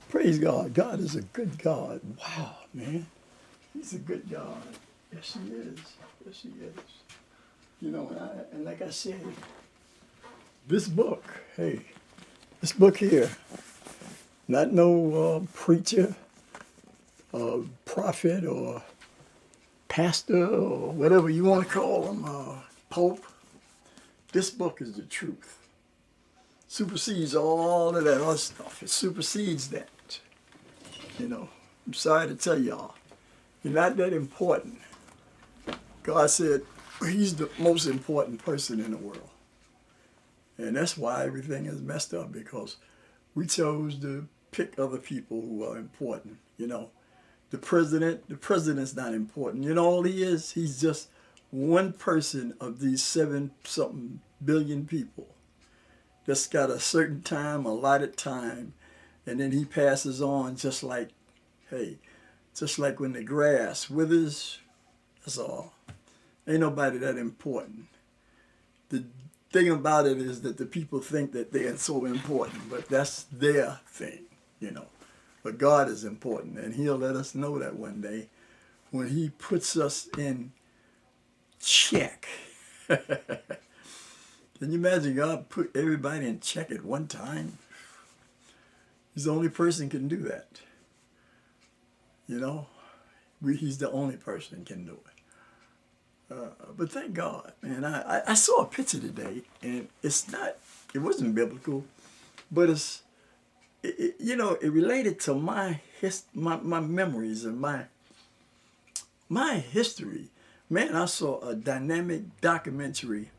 Praise God. God is a good God. Wow, man. He's a good God. Yes, he is. Yes, he is. You know, and like I said, this book, hey, this book here, not no preacher, prophet, or pastor, or whatever you want to call him, pope. This book is the truth. Supersedes all of that other stuff. It supersedes that. You know, I'm sorry to tell y'all, you're not that important. God said he's the most important person in the world. And that's why everything is messed up, because we chose to pick other people who are important. You know, the president's not important. You know all he is? He's just one person of these 7-something billion people that's got a certain time, allotted time, and then he passes on just like, hey, just like when the grass withers, that's all. Ain't nobody that important. The thing about it is that the people think that they're so important, but that's their thing, you know. But God is important, and he'll let us know that one day when he puts us in check. Can you imagine God put everybody in check at one time? He's the only person can do that. You know, he's the only person can do it. But thank God, man. I saw a picture today, and it wasn't biblical, but you know, it related to my memories and my history. Man, I saw a dynamic documentary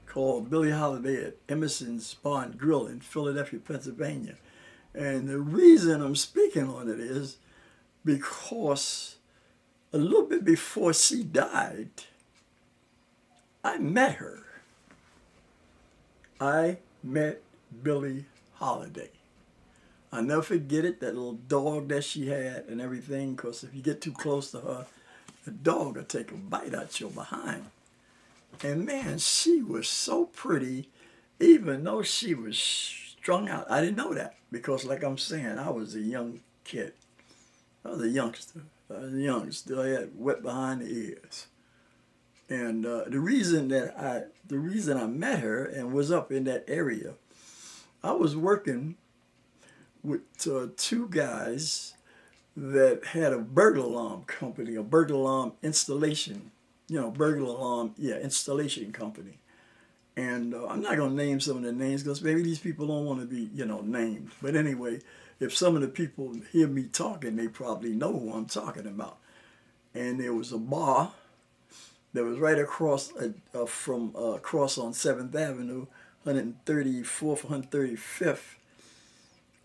called Billie Holiday at Emerson's Bar and Grill in Philadelphia, Pennsylvania. And the reason I'm speaking on it is because a little bit before she died, I met her. I met Billie Holiday. I'll never forget it, that little dog that she had and everything, because if you get too close to her, the dog will take a bite out your behind. And man, she was so pretty, even though she was strung out. I didn't know that, because like I'm saying, I was a young kid. I was a youngster. I had wet behind the ears. And the reason I met her and was up in that area, I was working with two guys that had a burglar alarm company, a burglar alarm installation, installation company. And I'm not going to name some of the names because maybe these people don't want to be, named. But anyway, if some of the people hear me talking, they probably know who I'm talking about. And there was a bar that was right across across on 7th Avenue, 134th, 135th,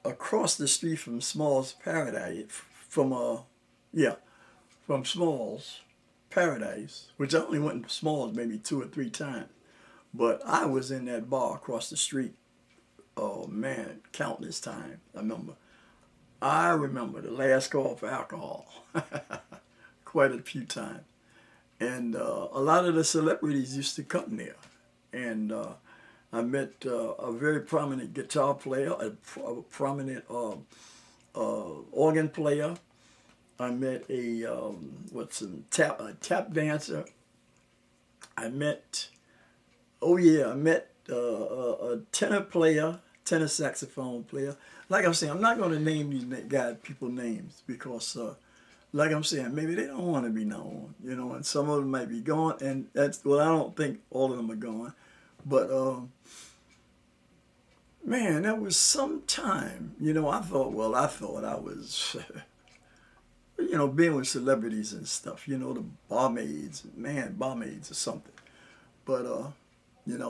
across the street from Small's Paradise, from Small's Paradise, which I only went to Small's maybe 2 or 3 times. But I was in that bar across the street, oh man, countless times. I remember the last call for alcohol quite a few times. And a lot of the celebrities used to come there. And I met a very prominent guitar player, a prominent organ player. I met a tap dancer. I met a tenor saxophone player. Like I'm saying, I'm not going to name these people names because, like I'm saying, maybe they don't want to be known, and some of them might be gone, and I don't think all of them are gone, but man, that was some time, I thought I was, being with celebrities and stuff, the barmaids or something, but and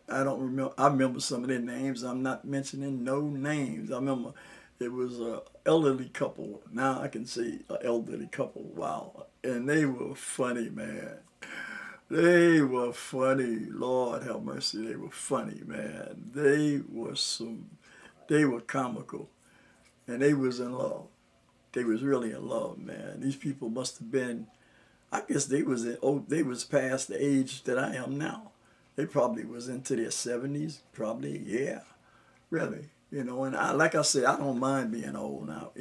I don't remember. I remember some of their names. I'm not mentioning no names. I remember it was an elderly couple. Now I can say an elderly couple. Wow, and they were funny, man. They were funny. Lord have mercy. They were funny, man. They were comical, and they was in love. They was really in love, man. These people must have been. I guess they was past the age that I am now. They probably was into their 70s, probably, yeah, really. You know, and like I said, I don't mind being old now.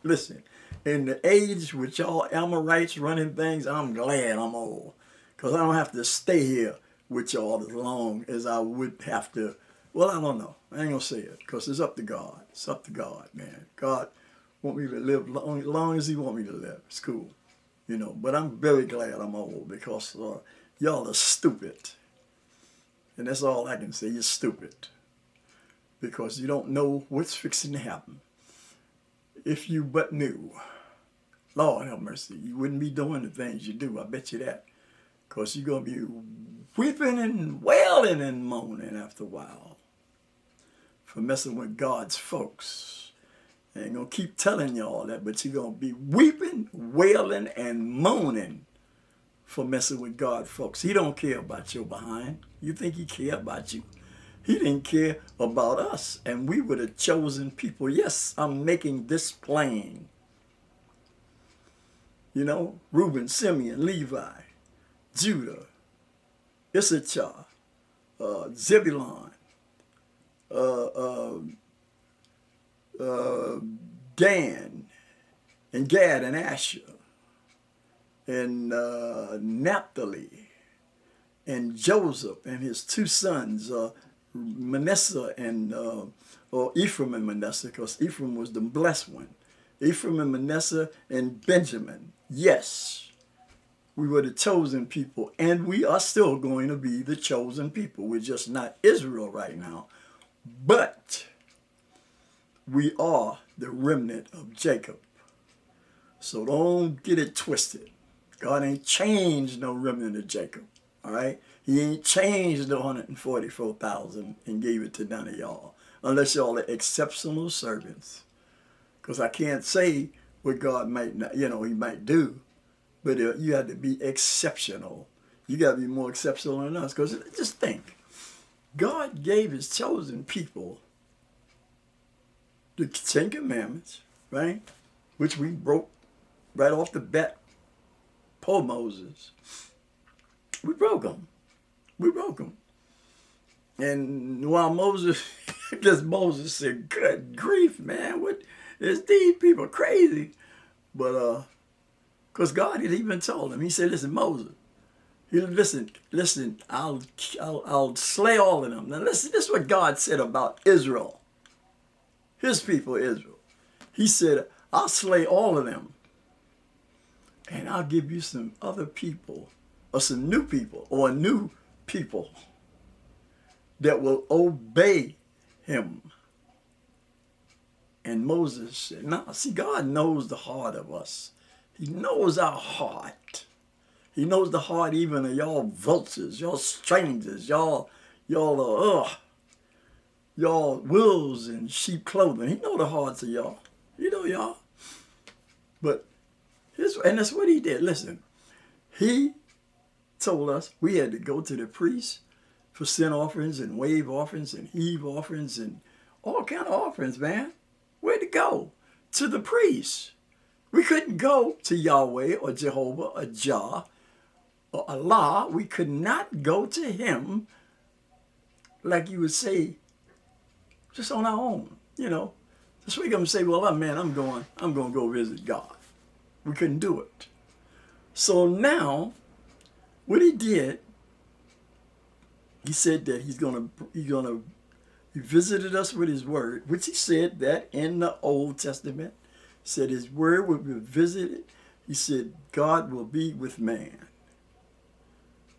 Listen, in the age with y'all Amorites running things, I'm glad I'm old. Because I don't have to stay here with y'all as long as I would have to. Well, I don't know. I ain't going to say it because it's up to God. It's up to God, man. God want me to live long as he want me to live. It's cool. You know, but I'm very glad I'm old because y'all are stupid. And that's all I can say. You're stupid. Because you don't know what's fixing to happen. If you but knew, Lord have mercy, you wouldn't be doing the things you do. I bet you that. Because you're going to be weeping and wailing and moaning after a while for messing with God's folks. I ain't going to keep telling y'all that, but you're going to be weeping, wailing, and moaning for messing with God folks. He don't care about your behind. You think he care about you? He didn't care about us, and we were the chosen people. Yes, I'm making this plain. You know, Reuben, Simeon, Levi, Judah, Issachar, Zebulon, Dan, and Gad and Asher, and Naphtali, and Joseph and his two sons, Manasseh and or Ephraim and Manasseh, because Ephraim was the blessed one. Ephraim and Manasseh and Benjamin. Yes, we were the chosen people, and we are still going to be the chosen people. We're just not Israel right now, but we are the remnant of Jacob. So don't get it twisted. God ain't changed no remnant of Jacob, all right? He ain't changed the 144,000 and gave it to none of y'all, unless y'all are exceptional servants. Because I can't say what God might not, he might do, but you have to be exceptional. You got to be more exceptional than us. Because just think, God gave his chosen people the Ten Commandments, right? Which we broke right off the bat. Poor Moses. We broke them. We broke them. And while Moses, I guess Moses said, good grief, man, what is these people crazy? But, because God had even told him, he said, listen, Moses, listen, I'll slay all of them. Now listen, this is what God said about Israel. His people, Israel. He said, I'll slay all of them. And I'll give you some other people, or some new people, or a new people that will obey him. And Moses said, no, see, God knows the heart of us. He knows our heart. He knows the heart even of y'all vultures, y'all strangers, y'all wolves in sheep clothing. He know the hearts of y'all. You know y'all. But and that's what he did. Listen, he told us we had to go to the priest for sin offerings and wave offerings and heave offerings and all kind of offerings, man. Where'd to go? To the priest. We couldn't go to Yahweh or Jehovah or Jah or Allah. We could not go to him like you would say just on our own, This week I'm going to say, well, man, I'm going to go visit God. We couldn't do it. So now, what he did, he said that he visited us with his word, which he said that in the Old Testament, said his word will be visited. He said God will be with man.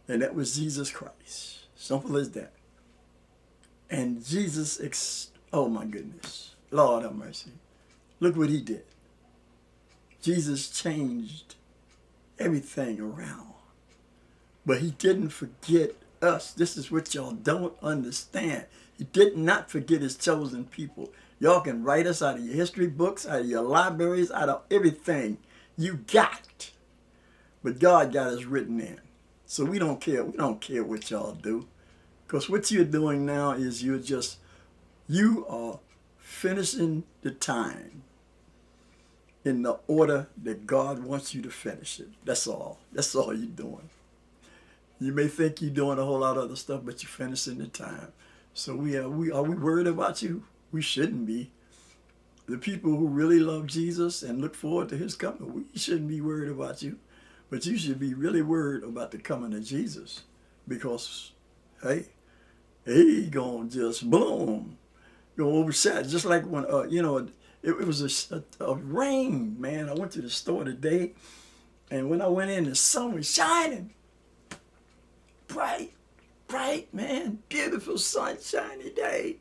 And that was Jesus Christ. Simple as that. And Jesus, oh my goodness, Lord have mercy. Look what he did. Jesus changed everything around. But he didn't forget us. This is what y'all don't understand. He did not forget his chosen people. Y'all can write us out of your history books, out of your libraries, out of everything you got. But God got us written in. So we don't care. We don't care what y'all do. Because what you're doing now is you are finishing the time in the order that God wants you to finish it. That's all. That's all you're doing. You may think you're doing a whole lot of other stuff, but you're finishing the time. So are we worried about you? We shouldn't be. The people who really love Jesus and look forward to his coming, we shouldn't be worried about you. But you should be really worried about the coming of Jesus. Because, hey, he gonna just boom, go overshadow. Just like when, it was a rain, man. I went to the store today, and when I went in, the sun was shining. Bright, bright, man. Beautiful sunshiny day.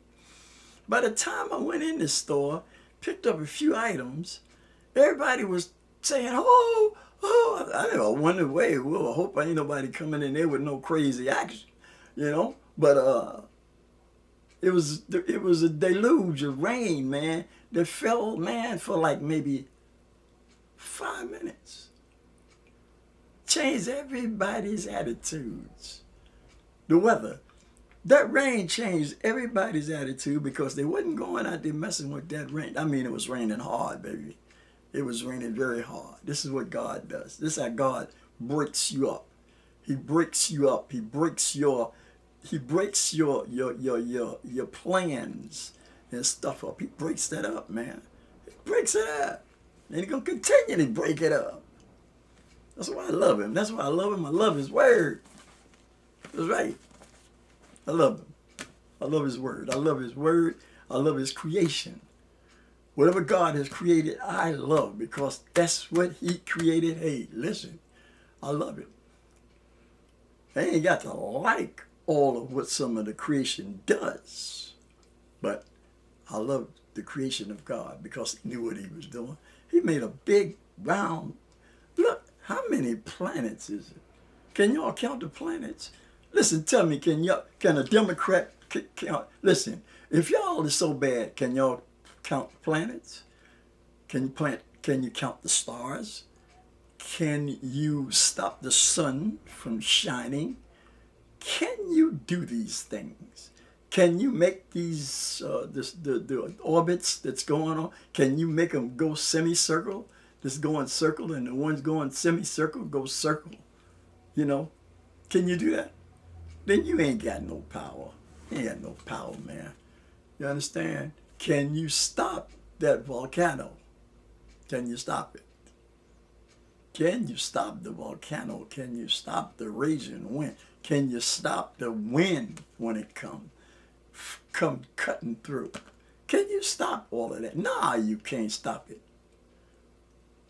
By the time I went in the store, picked up a few items, everybody was saying, oh, I wondered, wait, well, I hope ain't nobody coming in there with no crazy action, But it was a deluge of rain, man, that fell, man, for like maybe 5 minutes. Changed everybody's attitudes. The weather. That rain changed everybody's attitude because they wasn't going out there messing with that rain. I mean, it was raining hard, baby. It was raining very hard. This is what God does. This is how God breaks you up. He breaks you up. He breaks your plans and stuff up. He breaks that up, man. He breaks it up. And he's going to continue to break it up. That's why I love him. That's why I love him. I love his word. That's right. I love him. I love his word. I love his word. I love his creation. Whatever God has created, I love because that's what he created. Hey, listen, I love it. I ain't got to like all of what some of the creation does, but I love the creation of God because he knew what he was doing. He made a big round. Look, how many planets is it? Can y'all count the planets? Listen, tell me, can a Democrat count? Listen, if y'all is so bad, can y'all count planets? Can you count the stars? Can you stop the sun from shining? Can you do these things? Can you make these the orbits that's going on? Can you make them go semicircle? Just go in circle, and the ones going semicircle go circle. Can you do that? Then you ain't got no power. You ain't got no power, man. You understand? Can you stop that volcano? Can you stop it? Can you stop the volcano? Can you stop the raging wind? Can you stop the wind when it come cutting through? Can you stop all of that? Nah, you can't stop it.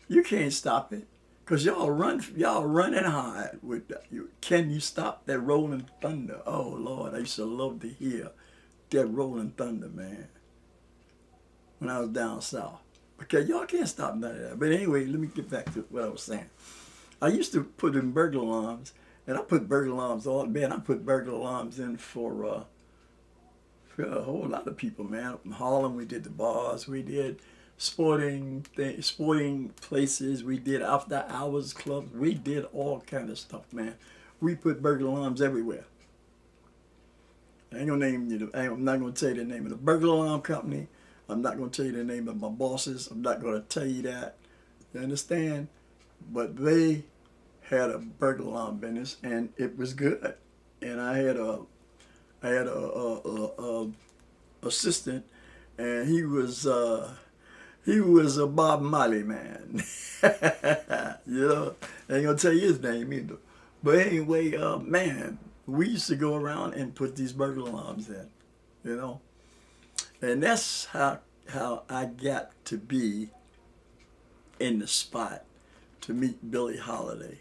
You can't stop it. Because y'all running hard with that. Can you stop that rolling thunder? Oh, Lord, I used to love to hear that rolling thunder, man, when I was down south. Okay, y'all can't stop none of that. But anyway, let me get back to what I was saying. I used to put in burglar alarms, and I put burglar alarms I put burglar alarms in for a whole lot of people, man. Up in Harlem, we did the bars, we did sporting places, we did after hours clubs, we did all kind of stuff, man. We put burglar alarms everywhere. I'm not gonna tell you the name of the burglar alarm company. I'm not gonna tell you the name of my bosses. I'm not gonna tell you that. You understand? But they had a burglar alarm business, and it was good. And I had a assistant, and he was a Bob Marley man. I ain't gonna tell you his name either. But anyway, man, we used to go around and put these burglar alarms in, And that's how I got to be in the spot to meet Billie Holiday.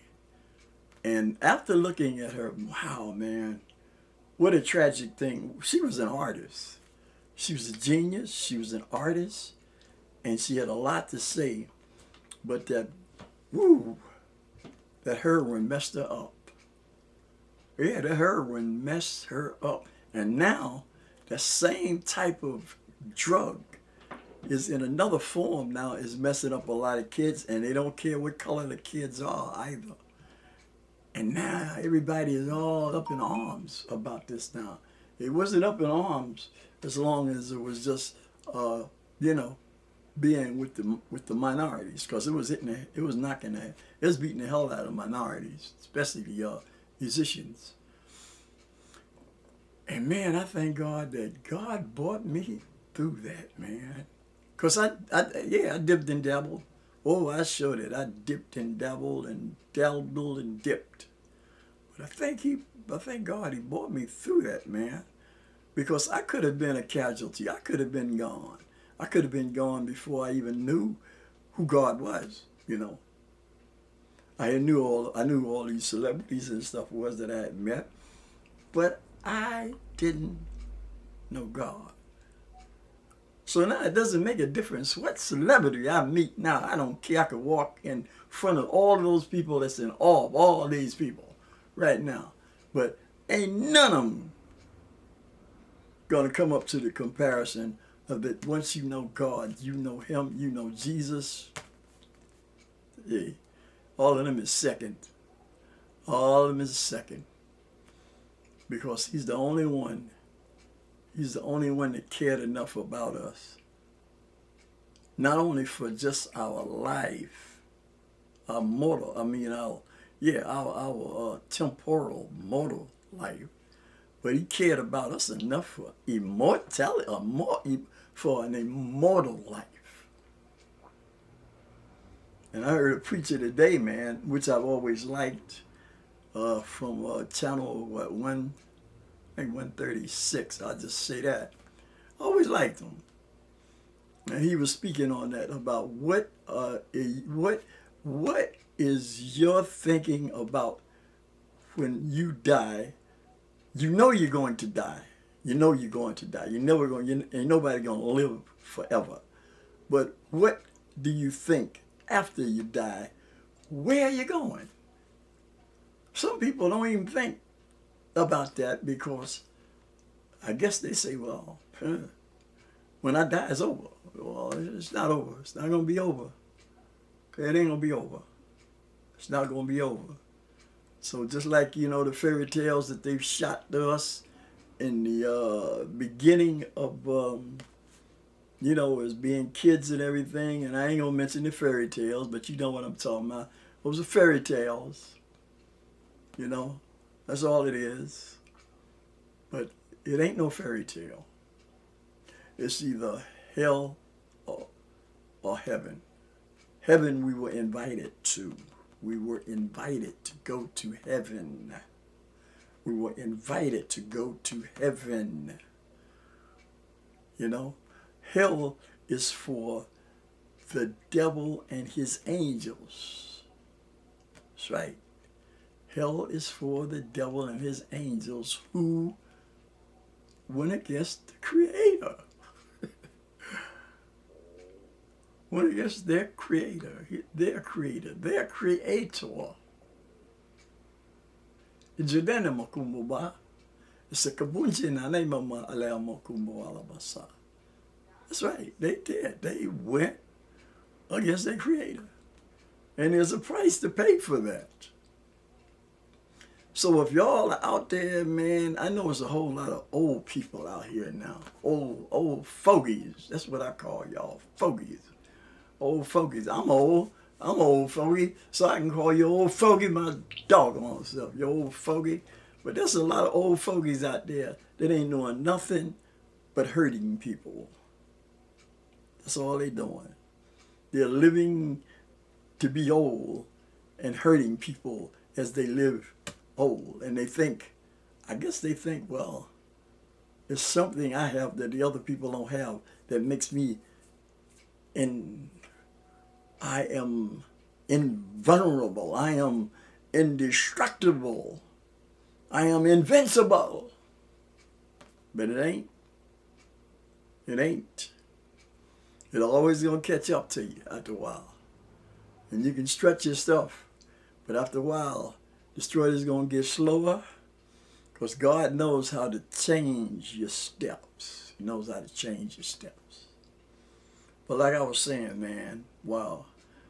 And after looking at her, wow, man, what a tragic thing. She was an artist. She was a genius. She was an artist. And she had a lot to say. But that heroin messed her up. Yeah, that heroin messed her up. And now, that same type of drug is in another form now, is messing up a lot of kids, and they don't care what color the kids are either. And now everybody is all up in arms about this now. It wasn't up in arms as long as it was just, being with the minorities, because it was beating the hell out of minorities, especially the musicians. And man, I thank God that God brought me through that, man. Because I dipped and dabbled. Oh, I showed it. I dipped and dabbled and dipped. But I thank God he brought me through that, man. Because I could have been a casualty. I could have been gone. I could have been gone before I even knew who God was, you know. I knew all these celebrities and stuff was that I had met, but I didn't know God. So now it doesn't make a difference what celebrity I meet now. I don't care. I could walk in front of all of those people that's in awe of all these people right now. But ain't none of them going to come up to the comparison of that. Once you know God, you know him, you know Jesus. Yeah, all of them is second. All of them is second. Because he's the only one. He's the only one that cared enough about us. Not only for just our life, our mortal, our temporal, mortal life, but he cared about us enough for immortality, for an immortal life. And I heard a preacher today, man, which I've always liked, from channel 136. I'll just say that. I always liked him. And he was speaking on that about what is your thinking about when you die. You know you're going to die. You know you're going to die. You're never going. Ain't nobody going to live forever. But what do you think after you die? Where are you going? Some people don't even think about that because I guess they say, well, when I die, it's over. Well, it's not over. It's not going to be over. It ain't going to be over. It's not going to be over. So just like, you know, the fairy tales that they've shot to us in the beginning of, as being kids and everything, and I ain't going to mention the fairy tales, but you know what I'm talking about. Those are fairy tales, you know. That's all it is. But it ain't no fairy tale. It's either hell or heaven. Heaven we were invited to. We were invited to go to heaven. We were invited to go to heaven. You know, hell is for the devil and his angels. That's right. Hell is for the devil and his angels who went against the Creator. Went against their Creator, their Creator, their Creator. Ijudene makumbuba, isekabunji na na mama alea makumbu alabasa. That's right, they did. They went against their Creator. And there's a price to pay for that. So if y'all are out there, man, I know there's a whole lot of old people out here now. Old fogies. That's what I call y'all, fogies. Old fogies. I'm old fogey, so I can call you old fogey my doggone self. You old fogey. But there's a lot of old fogies out there that ain't doing nothing but hurting people. That's all they doing. They're living to be old and hurting people as they live old. And they think, well, there's something I have that the other people don't have that makes me I am invulnerable. I am indestructible. I am invincible. But it ain't. It ain't. It's always going to catch up to you after a while. And you can stretch your stuff. But after a while, the stride is going to get slower because God knows how to change your steps. He knows how to change your steps. But like I was saying, man, wow.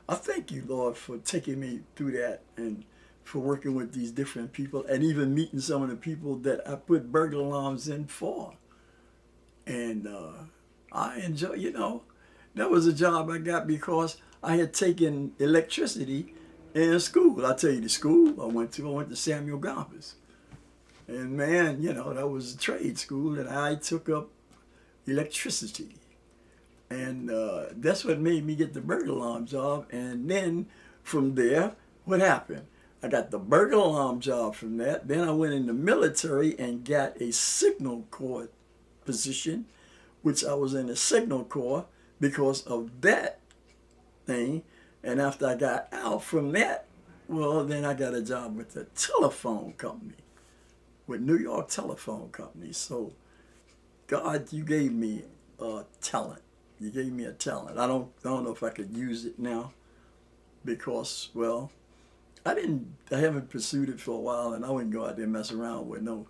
I thank you, Lord, for taking me through that and for working with these different people and even meeting some of the people that I put burglar alarms in for. And I enjoy, that was a job I got because I had taken electricity in school. I'll tell you the school I went to Samuel Gompers. And man, that was a trade school that I took up electricity. And that's what made me get the burglar alarm job. And then from there, what happened? I got the burglar alarm job from that. Then I went in the military and got a signal corps position, which I was in the signal corps because of that thing. And after I got out from that, well, then I got a job with the telephone company, with New York Telephone Company. So, God, you gave me a talent. You gave me a talent. I don't know if I could use it now because, well, I haven't pursued it for a while, and I wouldn't go out there and mess around with no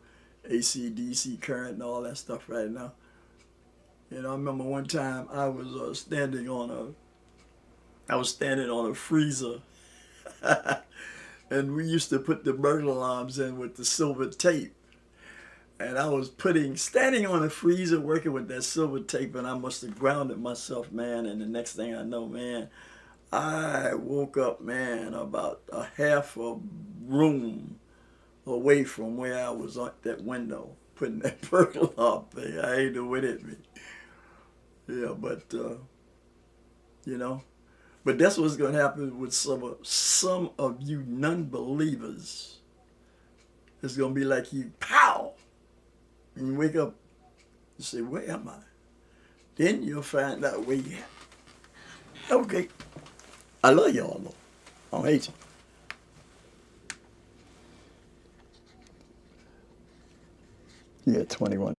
AC, DC current and all that stuff right now. You know, I remember one time I was standing on a freezer, and we used to put the burglar alarms in with the silver tape. And I was standing on a freezer working with that silver tape, and I must have grounded myself, man. And the next thing I know, man, I woke up, man, about a half a room away from where I was at that window, putting that burglar alarm thing. I ain't know what hit me. Yeah, but, you know. But that's what's going to happen with some of you non-believers. It's going to be like you, pow! And you wake up and say, where am I? Then you'll find out where you at. Okay. I love y'all, though. I don't hate you. Yeah, 21.